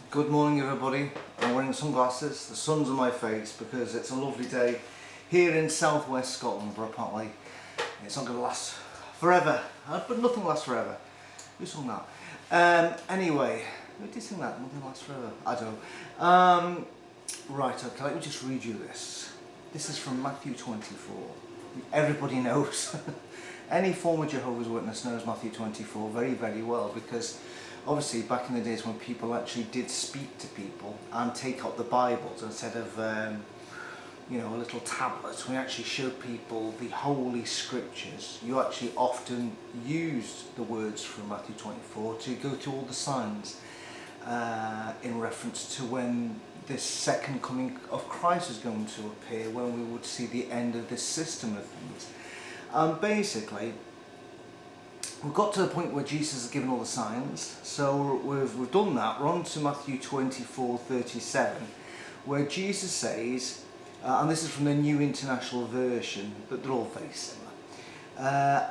Good morning everybody. I'm wearing sunglasses, the sun's on my face because it's a lovely day here in southwest Scotland, but apparently it's not going to last forever. But nothing lasts forever. Who sung that? Anyway, who did sing that? Nothing lasts forever. I don't know. Right, okay, let me just read you this. This is from Matthew 24. Everybody knows. Any former Jehovah's Witness knows Matthew 24 very, very well, because obviously back in the days when people actually did speak to people and take out the Bibles instead of a little tablet, we actually showed people the Holy Scriptures. You actually often used the words from Matthew 24 to go to all the signs in reference to when this second coming of Christ is going to appear, when we would see the end of this system of things. Basically, we've got to the point where Jesus has given all the signs, so we've done that. We're on to Matthew 24:37, where Jesus says, and this is from the New International Version, but they're all very similar.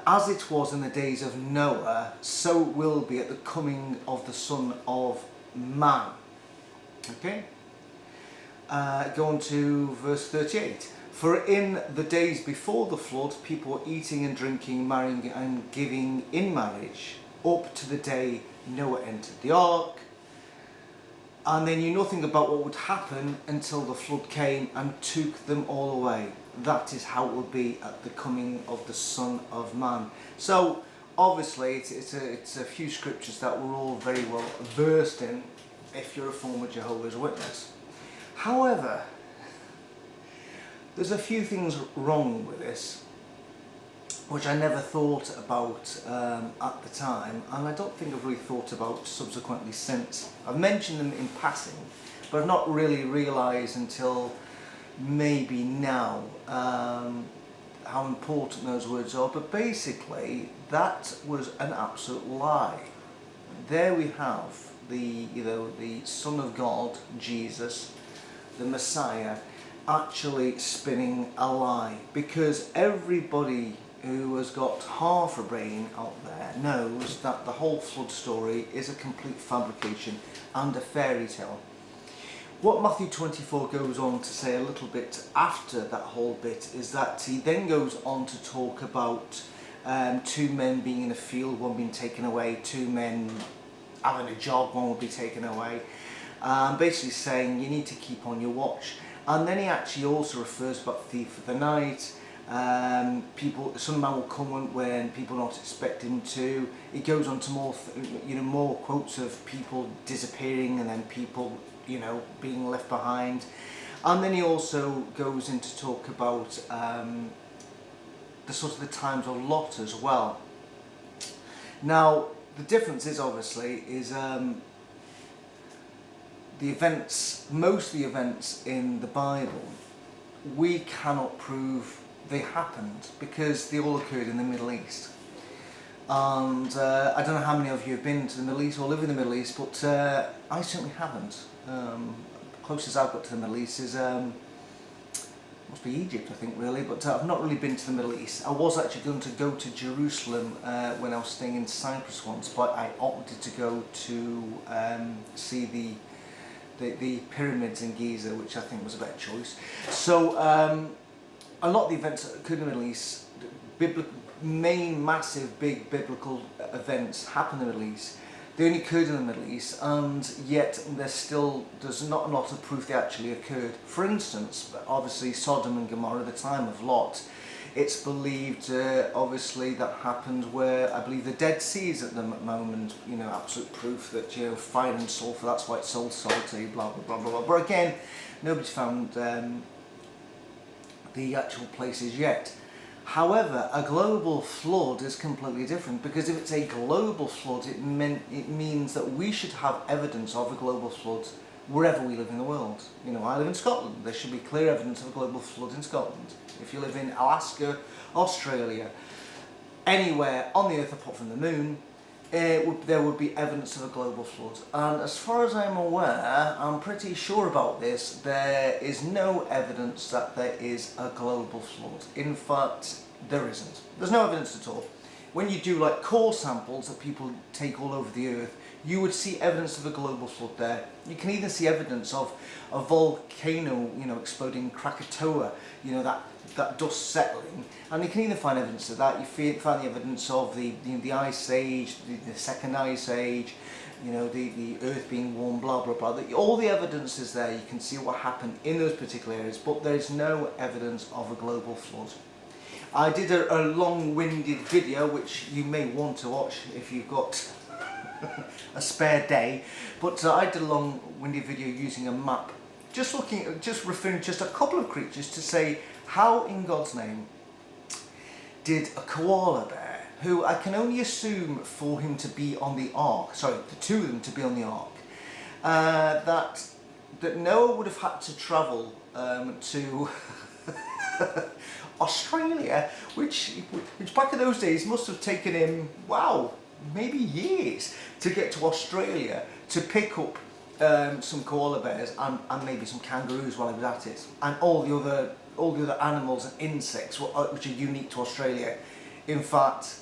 As it was in the days of Noah, so it will be at the coming of the Son of Man. Okay? Go on to verse 38. For in the days before the flood, people were eating and drinking, marrying and giving in marriage, up to the day Noah entered the ark. And they knew nothing about what would happen until the flood came and took them all away. That is how it will be at the coming of the Son of Man. So, obviously, it's a few scriptures that we're all very well versed in if you're a former Jehovah's Witness. However, there's a few things wrong with this, which I never thought about at the time, and I don't think I've really thought about subsequently since. I've mentioned them in passing, but I've not really realised until maybe now how important those words are. But basically, that was an absolute lie. There we have the Son of God, Jesus, the Messiah, actually spinning a lie, because everybody who has got half a brain out there knows that the whole flood story is a complete fabrication and a fairy tale. What Matthew 24 goes on to say a little bit after that whole bit is that he then goes on to talk about two men being in a field, one being taken away, two men having a job, one will be taken away, basically saying you need to keep on your watch. And then he actually also refers about the thief of the night. Some man will come when people are not expecting to. He goes on to more quotes of people disappearing and then people, being left behind. And then he also goes into talk about the times of Lot as well. Now, the difference is obviously most of the events in the Bible, we cannot prove they happened because they all occurred in the Middle East. And I don't know how many of you have been to the Middle East or live in the Middle East, but I certainly haven't. Closest I've got to the Middle East is must be Egypt, I think, really, but I've not really been to the Middle East. I was actually going to go to Jerusalem when I was staying in Cyprus once, but I opted to go to see the pyramids in Giza, which I think was a better choice. So a lot of the events that occurred in the Middle East, massive, big biblical events happen in the Middle East. They only occurred in the Middle East, and yet there's not a lot of proof they actually occurred. For instance, obviously Sodom and Gomorrah, the time of Lot, it's believed obviously that happened where I believe the Dead Sea is at the moment, absolute proof that fire and sulfur, that's why it's so salty, blah blah blah blah blah. But again, nobody's found the actual places yet. However, a global flood is completely different, because if it's a global flood, it means that we should have evidence of a global flood wherever we live in the world. I live in Scotland. There should be clear evidence of a global flood in Scotland. If you live in Alaska, Australia, anywhere on the earth apart from the moon, there would be evidence of a global flood. And as far as I'm aware, I'm pretty sure about this, there is no evidence that there is a global flood. In fact, there isn't. There's no evidence at all. When you do like core samples that people take all over the earth, you would see evidence of a global flood there. You can even see evidence of a volcano, exploding Krakatoa, that dust settling, and you can even find evidence of that. You find the evidence of the Ice Age, the Second Ice Age, the Earth being warm, blah blah blah. All the evidence is there. You can see what happened in those particular areas, but there's no evidence of a global flood. I did a long-winded video, which you may want to watch if you've got a spare day, but I did a long-winded video using a map, just referring just a couple of creatures to say, how in God's name did a koala bear, who I can only assume for him to be on the ark, sorry, the two of them to be on the ark, that Noah would have had to travel to Australia, which back in those days must have taken him, wow, maybe years to get to Australia to pick up some koala bears and maybe some kangaroos while he was at it, and all the other animals and insects which are unique to Australia. In fact,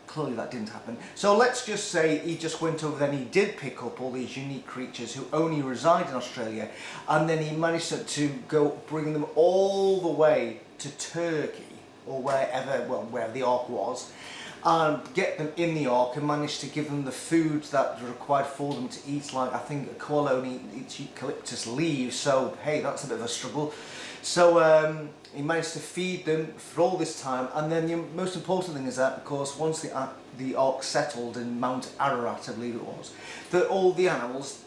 clearly that didn't happen. So let's just say he just went over there and he did pick up all these unique creatures who only reside in Australia, and then he managed to go bring them all the way to Turkey or wherever the ark was, and get them in the ark and managed to give them the food that was required for them to eat. Like, I think a koala only eats eucalyptus leaves, so hey, that's a bit of a struggle. So he managed to feed them for all this time, and then the most important thing is that, of course, once the ark settled in Mount Ararat, I believe it was, that all the animals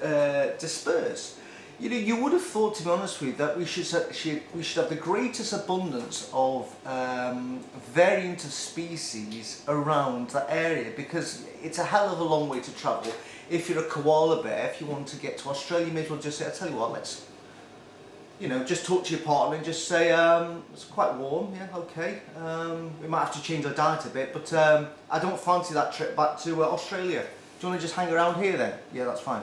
dispersed. You would have thought, to be honest with you, that we should have the greatest abundance of variant of species around that area, because it's a hell of a long way to travel. If you're a koala bear, if you want to get to Australia, you may as well just say, I tell you what, let's just talk to your partner and just say, it's quite warm, yeah, okay. We might have to change our diet a bit, but I don't fancy that trip back to Australia. Do you want to just hang around here then? Yeah, that's fine.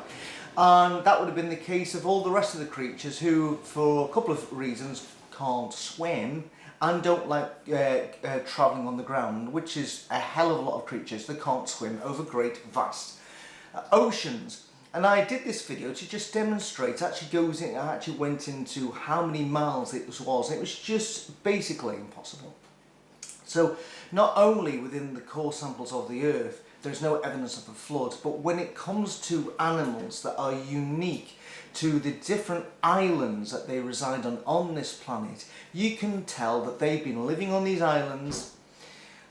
And that would have been the case of all the rest of the creatures who, for a couple of reasons, can't swim and don't like travelling on the ground, which is a hell of a lot of creatures that can't swim over great, vast oceans. And I did this video to just demonstrate, I actually went into how many miles it was, and it was just basically impossible. So not only within the core samples of the Earth, there's no evidence of a flood, but when it comes to animals that are unique to the different islands that they reside on this planet, you can tell that they've been living on these islands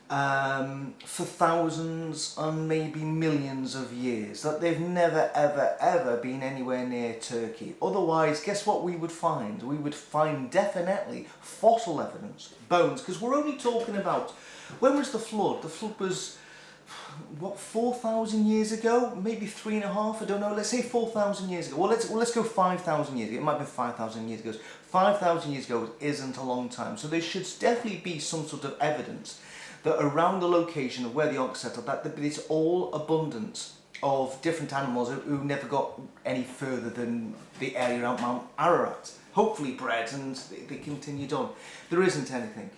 for thousands and maybe millions of years, that they've never ever ever been anywhere near Turkey. Otherwise, guess what we would find? We would find definitely fossil evidence, bones, because we're only talking about, when was the flood? The flood was, what, 4,000 years ago? Maybe 3.5, I don't know. Let's say 4,000 years ago. Well, let's go 5,000 years ago. It might be 5,000 years ago. 5,000 years ago isn't a long time. So there should definitely be some sort of evidence that around the location of where the ark settled, that it's all abundance of different animals who never got any further than the area around Mount Ararat. Hopefully bred, and they continued on. There isn't anything.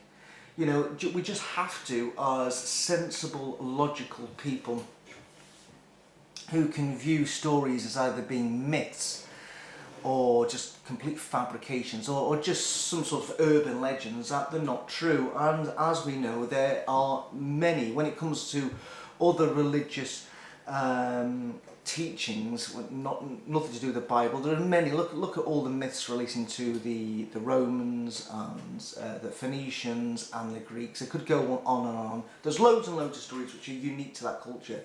We just have to, as sensible, logical people who can view stories as either being myths or just complete fabrications or just some sort of urban legends, that they're not true. And as we know, there are many, when it comes to other religious teachings, nothing to do with the Bible, there are many. Look at all the myths relating to the Romans and the Phoenicians and the Greeks. It could go on and on. There's loads and loads of stories which are unique to that culture,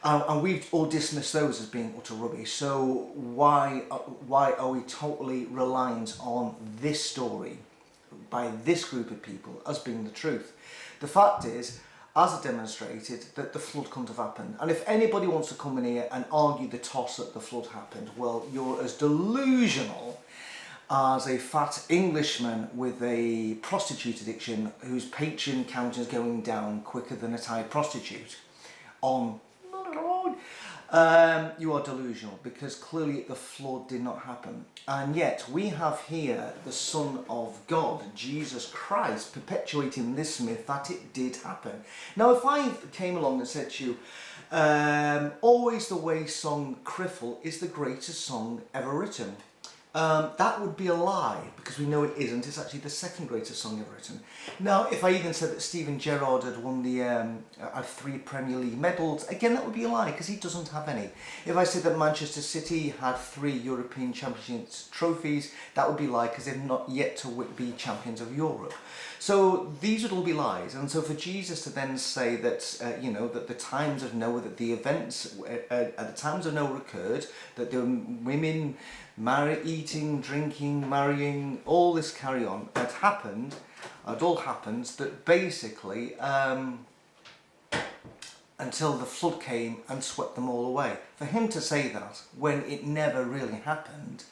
and we've all dismissed those as being utter rubbish. So why are we totally reliant on this story by this group of people as being the truth? The fact is, as it demonstrated, that the flood couldn't have happened. And if anybody wants to come in here and argue the toss that the flood happened, well, you're as delusional as a fat Englishman with a prostitute addiction whose Patreon count is going down quicker than a Thai prostitute on the road. You are delusional, because clearly the flood did not happen. And yet we have here the Son of God, Jesus Christ, perpetuating this myth that it did happen. Now, if I came along and said to you, Always the Way song Criffle is the greatest song ever written. That would be a lie, because we know it isn't. It's actually the second greatest song ever written. Now, if I even said that Steven Gerrard had won the had 3 Premier League medals, again, that would be a lie, because he doesn't have any. If I said that Manchester City had 3 European Championships trophies, that would be a lie, because they've not yet to be champions of Europe. So these would all be lies. And so for Jesus to then say that, you know, that the times of Noah, that the events at the times of Noah occurred, that there were women eating, drinking, marrying, all this carry on had happened, it all happens, that basically until the flood came and swept them all away. For him to say that when it never really happened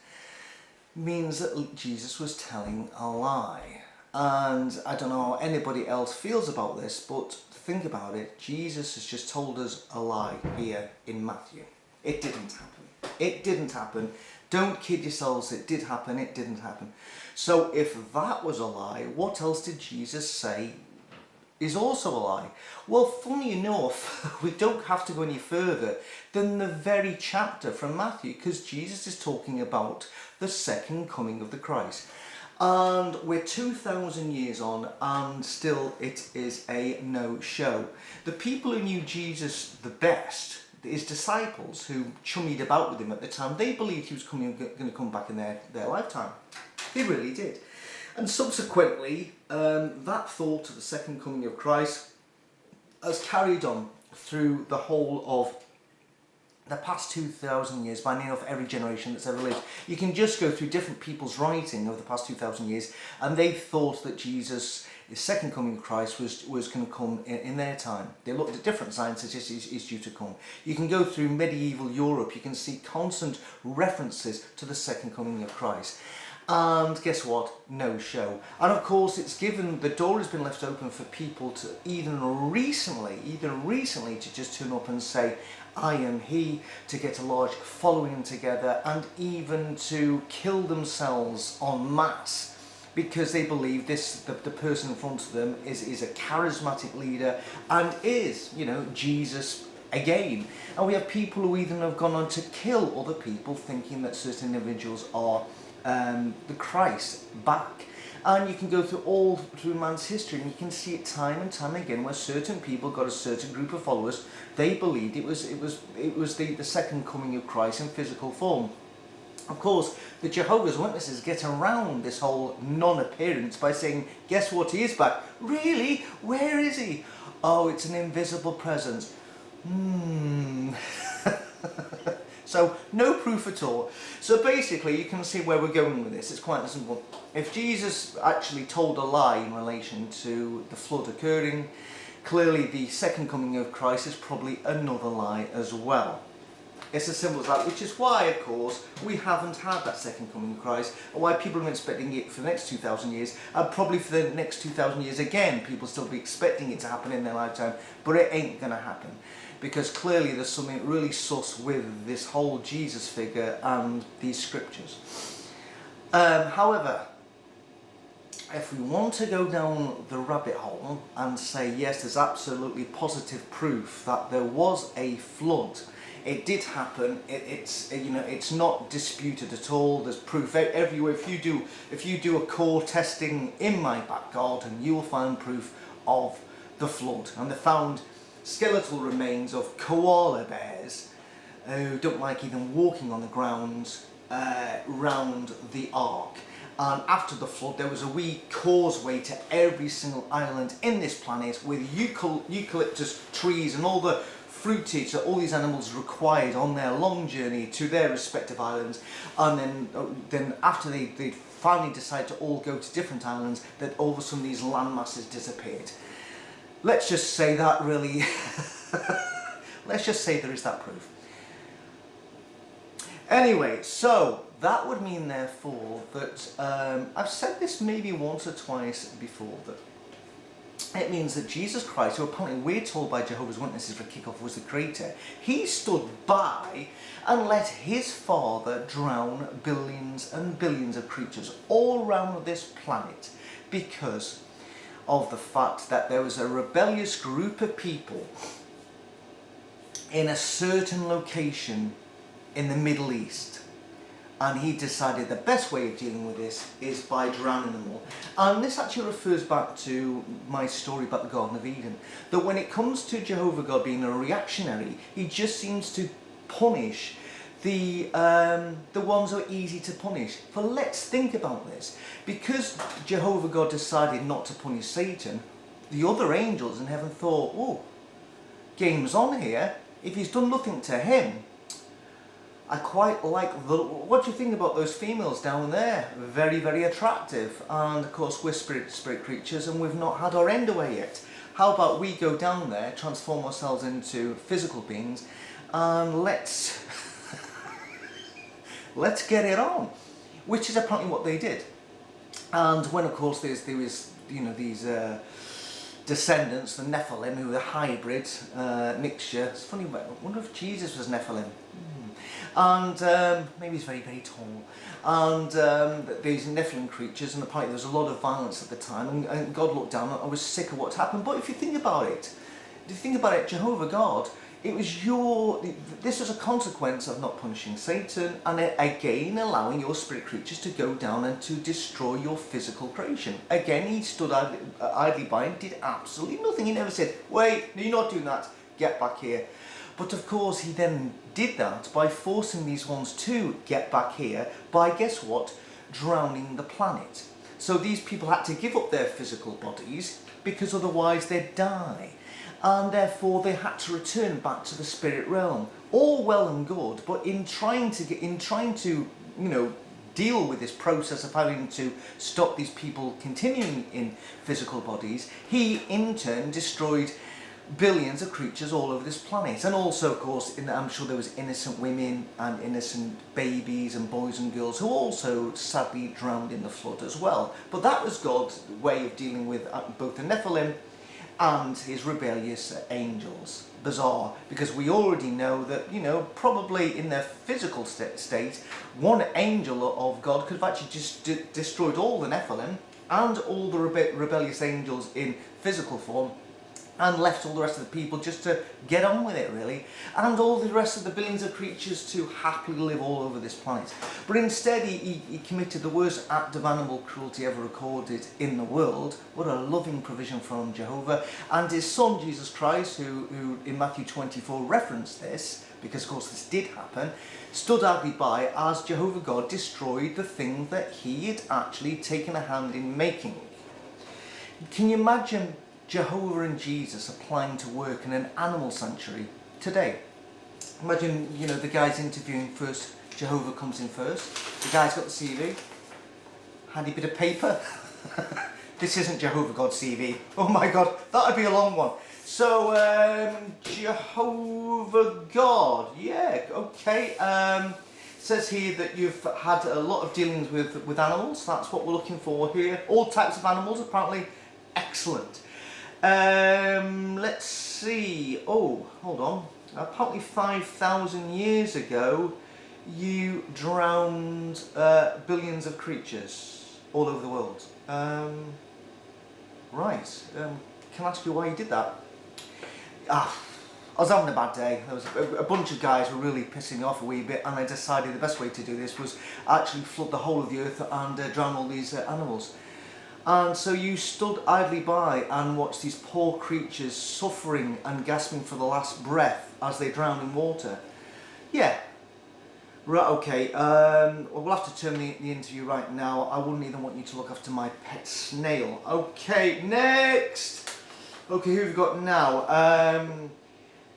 means that Jesus was telling a lie. And I don't know how anybody else feels about this, but think about it. Jesus has just told us a lie here in Matthew. It didn't happen. It didn't happen. Don't kid yourselves, it did happen, it didn't happen. So if that was a lie, what else did Jesus say is also a lie? Well, funny enough, we don't have to go any further than the very chapter from Matthew, because Jesus is talking about the second coming of the Christ. And we're 2,000 years on, and still it is a no-show. The people who knew Jesus the best, his disciples who chummied about with him at the time, they believed he was going to come back in their lifetime. They really did. And subsequently, that thought of the second coming of Christ has carried on through the whole of the past 2,000 years, by near enough every generation that's ever lived. You can just go through different people's writing over the past 2,000 years, and they thought that Jesus, his second coming of Christ, was going to come in their time. They looked at different signs that he's due to come. You can go through medieval Europe, you can see constant references to the second coming of Christ. And guess what? No show. And of course, it's given, the door has been left open for people to even recently to just turn up and say, I am he, to get a large following together, and even to kill themselves en masse because they believe the person in front of them is a charismatic leader and is, you know, Jesus again. And we have people who even have gone on to kill other people, thinking that certain individuals are the Christ back. And you can go through all through man's history, and you can see it time and time again where certain people got a certain group of followers. They believed it was the second coming of Christ in physical form. Of course, the Jehovah's Witnesses get around this whole non-appearance by saying, guess what, he is back. Really? Where is he? Oh, it's an invisible presence. So, no proof at all. So basically, you can see where we're going with this. It's quite simple. If Jesus actually told a lie in relation to the flood occurring, clearly the second coming of Christ is probably another lie as well. It's as simple as that, which is why, of course, we haven't had that second coming of Christ, and why people are expecting it for the next 2,000 years, and probably for the next 2,000 years again, people still be expecting it to happen in their lifetime, but it ain't going to happen. Because clearly there's something really sus with this whole Jesus figure and these scriptures. However, if we want to go down the rabbit hole and say, yes, there's absolutely positive proof that there was a flood, it did happen. It's not disputed at all. There's proof everywhere. If you do a core testing in my back garden, you will find proof of the flood. And they found skeletal remains of koala bears who don't like even walking on the ground round the ark. And after the flood, there was a wee causeway to every single island in this planet with eucalyptus trees and all the fruitage that all these animals required on their long journey to their respective islands. And then after they finally decided to all go to different islands, that all of a sudden these land masses disappeared. Let's just say that really, let's just say there is that proof. Anyway, so that would mean therefore that, I've said this maybe once or twice before, that it means that Jesus Christ, who apparently we're told by Jehovah's Witnesses for kickoff was the creator, he stood by and let his Father drown billions and billions of creatures all around this planet because of the fact that there was a rebellious group of people in a certain location in the Middle East. And he decided the best way of dealing with this is by drowning them all. And this actually refers back to my story about the Garden of Eden. That when it comes to Jehovah God being a reactionary, he just seems to punish the ones who are easy to punish. But let's think about this. Because Jehovah God decided not to punish Satan, the other angels in heaven thought, oh, game's on here. If he's done nothing to him, I quite like what do you think about those females down there? Very, very attractive. And of course we're spirit creatures and we've not had our end away yet. How about we go down there, transform ourselves into physical beings, and let's let's get it on. Which is apparently what they did. And when of course there was these descendants, the Nephilim, who were a hybrid mixture. It's funny, I wonder if Jesus was Nephilim. And maybe he's very, very tall. And these Nephilim creatures, and apparently there was a lot of violence at the time, and God looked down and was sick of what's happened. But if you think about it, Jehovah God, this was a consequence of not punishing Satan, and again allowing your spirit creatures to go down and to destroy your physical creation. Again, he stood idly by and did absolutely nothing. He never said, wait, you're not doing that, get back here. But of course he then did that by forcing these ones to get back here by, guess what, drowning the planet. So these people had to give up their physical bodies because otherwise they'd die. And therefore they had to return back to the spirit realm. All well and good, but in trying to deal with this process of having to stop these people continuing in physical bodies, he in turn destroyed billions of creatures all over this planet. And also, of course, I'm sure there was innocent women and innocent babies and boys and girls who also sadly drowned in the flood as well. But that was God's way of dealing with both the Nephilim and his rebellious angels. Bizarre, because we already know that, probably in their physical state, one angel of God could have actually just destroyed all the Nephilim and all the rebellious angels in physical form, and left all the rest of the people just to get on with it, really, and all the rest of the billions of creatures to happily live all over this planet. But instead he committed the worst act of animal cruelty ever recorded in the world. What a loving provision from Jehovah. And his son Jesus Christ, who in Matthew 24 referenced this, because of course this did happen, stood idly by as Jehovah God destroyed the thing that he had actually taken a hand in making. Can you imagine Jehovah and Jesus applying to work in an animal sanctuary today? Imagine, the guy's interviewing first, Jehovah comes in first, the guy's got the CV, handy bit of paper. This isn't Jehovah God's CV. Oh my God, that would be a long one. So, Jehovah God, yeah, okay. Says here that you've had a lot of dealings with animals. That's what we're looking for here. All types of animals, apparently. Excellent. Let's see. Oh, hold on. Apparently 5,000 years ago, you drowned billions of creatures all over the world. Right. Can I ask you why you did that? I was having a bad day. There was a bunch of guys were really pissing me off a wee bit, and I decided the best way to do this was actually flood the whole of the earth and drown all these animals. And so you stood idly by and watched these poor creatures suffering and gasping for the last breath as they drown in water. Yeah. Right, okay. We'll have to term the interview right now. I wouldn't even want you to look after my pet snail. Okay, next! Okay, who have we got now?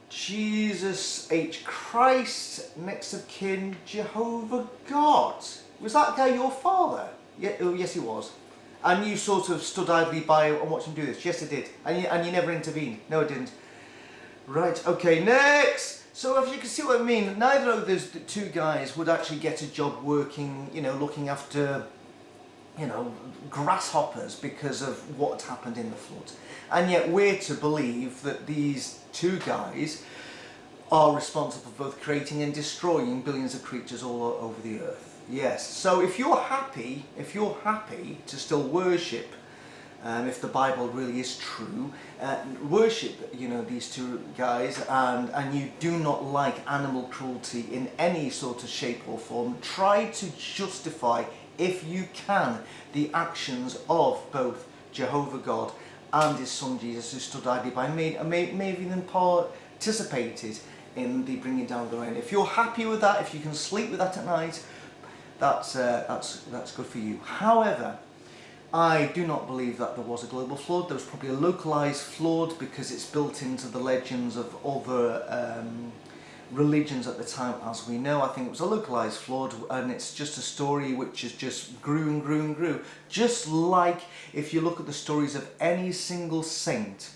Jesus H. Christ, next of kin, Jehovah God. Was that guy your father? Yeah, oh, yes, he was. And you sort of stood idly by and watched him do this? Yes, I did. And you never intervened? No, I didn't. Right, okay, next! So if you can see what I mean, neither of those two guys would actually get a job working, looking after, grasshoppers because of what happened in the flood. And yet we're to believe that these two guys are responsible for both creating and destroying billions of creatures all over the earth. Yes, so if you're happy to still worship if the Bible really is true, worship, these two guys, and you do not like animal cruelty in any sort of shape or form, try to justify, if you can, the actions of both Jehovah God and his son Jesus, who stood idly by, maybe even participated in the bringing down of the rain. If you're happy with that, if you can sleep with that at night, that's good for you. However, I do not believe that there was a global flood. There was probably a localized flood because it's built into the legends of other religions at the time, as we know. I think it was a localized flood, and it's just a story which has just grew and grew and grew. Just like if you look at the stories of any single saint,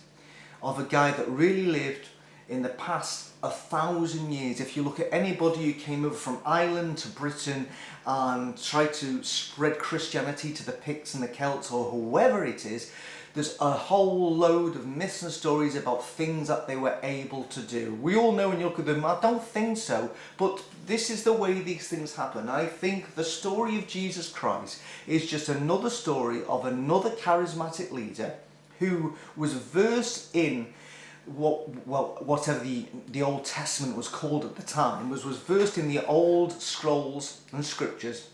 of a guy that really lived in the past 1,000 years. If you look at anybody who came over from Ireland to Britain and tried to spread Christianity to the Picts and the Celts or whoever it is, there's a whole load of myths and stories about things that they were able to do. We all know when you look at them, I don't think so, but this is the way these things happen. I think the story of Jesus Christ is just another story of another charismatic leader who was versed in whatever the Old Testament was called at the time, was versed in the old scrolls and scriptures.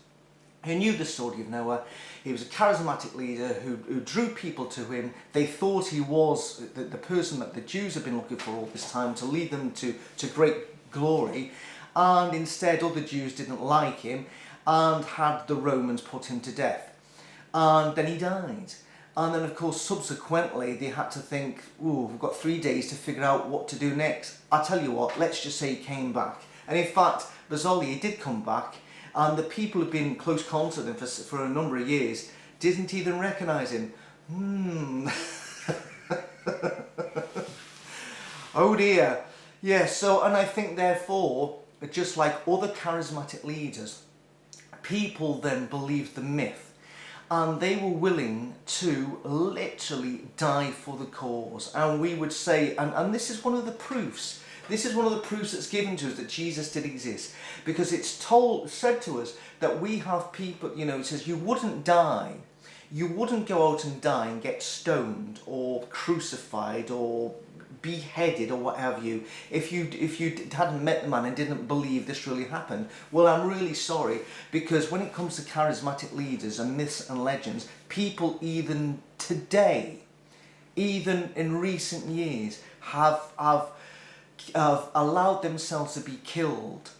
He knew the story of Noah. He was a charismatic leader who drew people to him. They thought he was the person that the Jews had been looking for all this time to lead them to great glory, and instead other Jews didn't like him and had the Romans put him to death. And then he died. And then, of course, subsequently, they had to think, we've got 3 days to figure out what to do next. I tell you what, let's just say he came back. And in fact, bizarrely, he did come back, and the people who've been in close contact with him for a number of years didn't even recognise him. Oh dear. Yeah, so, and I think, therefore, just like other charismatic leaders, people then believed the myth. And they were willing to literally die for the cause. And we would say, and this is one of the proofs, that's given to us that Jesus did exist. Because it's said to us that we have people, it says you wouldn't die. You wouldn't go out and die and get stoned or crucified or beheaded or what have you if you hadn't met the man and didn't believe this really happened. Well, I'm really sorry, because when it comes to charismatic leaders and myths and legends, people even today, even in recent years, have allowed themselves to be killed,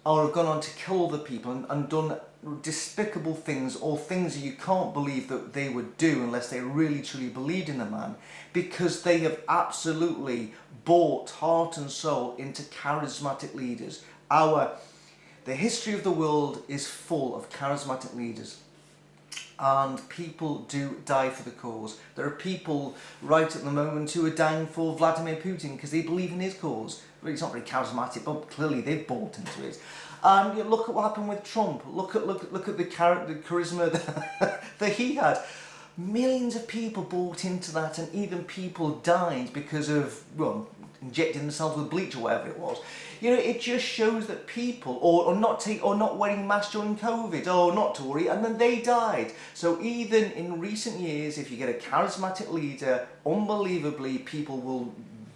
or have gone on to kill other people and done despicable things, or things that you can't believe that they would do unless they really truly believed in the man, because they have absolutely bought heart and soul into charismatic leaders. The history of the world is full of charismatic leaders, and people do die for the cause. There are people right at the moment who are dying for Vladimir Putin because they believe in his cause. Well, he's not very charismatic, but clearly they've bought into it. And look at what happened with Trump. Look at the charisma that he had. Millions of people bought into that, and even people died because of, injecting themselves with bleach or whatever it was. It just shows that people, or not wearing masks during COVID, not to worry, and then they died. So even in recent years, if you get a charismatic leader, unbelievably, people will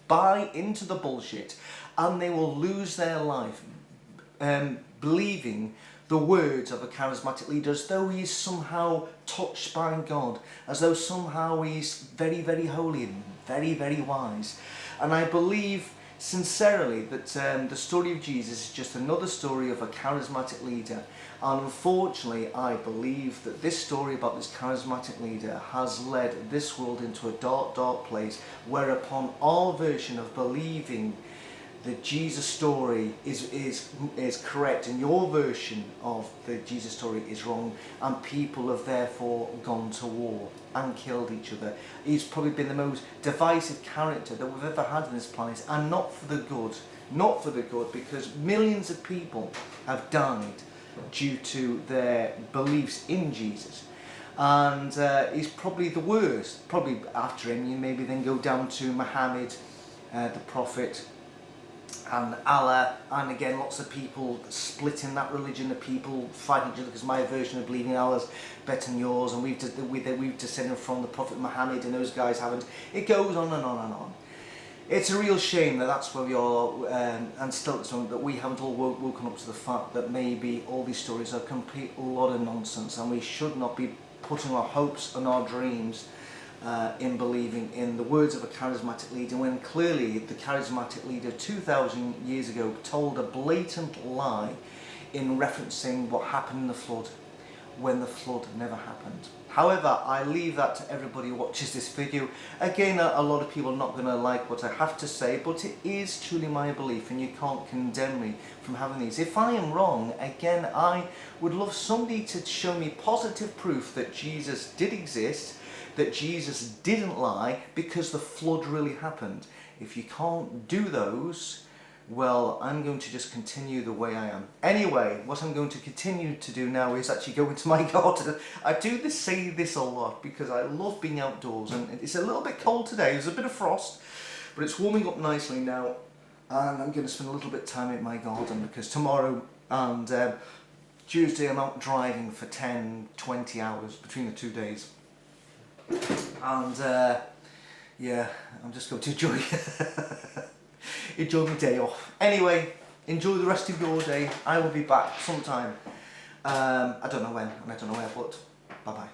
buy into the bullshit, and they will lose their life believing the words of a charismatic leader, as though he's somehow touched by God, as though somehow he's very, very holy and very, very wise. And I believe sincerely that the story of Jesus is just another story of a charismatic leader. And unfortunately, I believe that this story about this charismatic leader has led this world into a dark, dark place, whereupon our version of believing the Jesus story is correct, and your version of the Jesus story is wrong, and people have therefore gone to war and killed each other. He's probably been the most divisive character that we've ever had on this planet, and not for the good, because millions of people have died due to their beliefs in Jesus. And he's probably the worst. Probably after him, you maybe then go down to Muhammad, the prophet, and Allah, and again lots of people splitting that religion, of people fighting each other because my version of believing Allah's better than yours, and we've descended from the Prophet Muhammad and those guys haven't. It goes on and on and on. It's a real shame that that's where we are, and still at the moment that we haven't all woken up to the fact that maybe all these stories are a complete lot of nonsense, and we should not be putting our hopes and our dreams in believing in the words of a charismatic leader, when clearly the charismatic leader 2,000 years ago told a blatant lie in referencing what happened in the flood, when the flood never happened. However, I leave that to everybody who watches this video. Again, a lot of people are not going to like what I have to say, but it is truly my belief, and you can't condemn me from having these. If I am wrong, again, I would love somebody to show me positive proof that Jesus did exist, that Jesus didn't lie, because the flood really happened. If you can't do those, well, I'm going to just continue the way I am. Anyway, what I'm going to continue to do now is actually go into my garden. I do say this a lot because I love being outdoors, and it's a little bit cold today. There's a bit of frost, but it's warming up nicely now, and I'm going to spend a little bit of time in my garden because tomorrow and Tuesday I'm out driving for 10-20 hours between the 2 days. And yeah, I'm just going to enjoy my day off. Anyway, enjoy the rest of your day. I will be back sometime. I don't know when and I don't know where, but bye bye.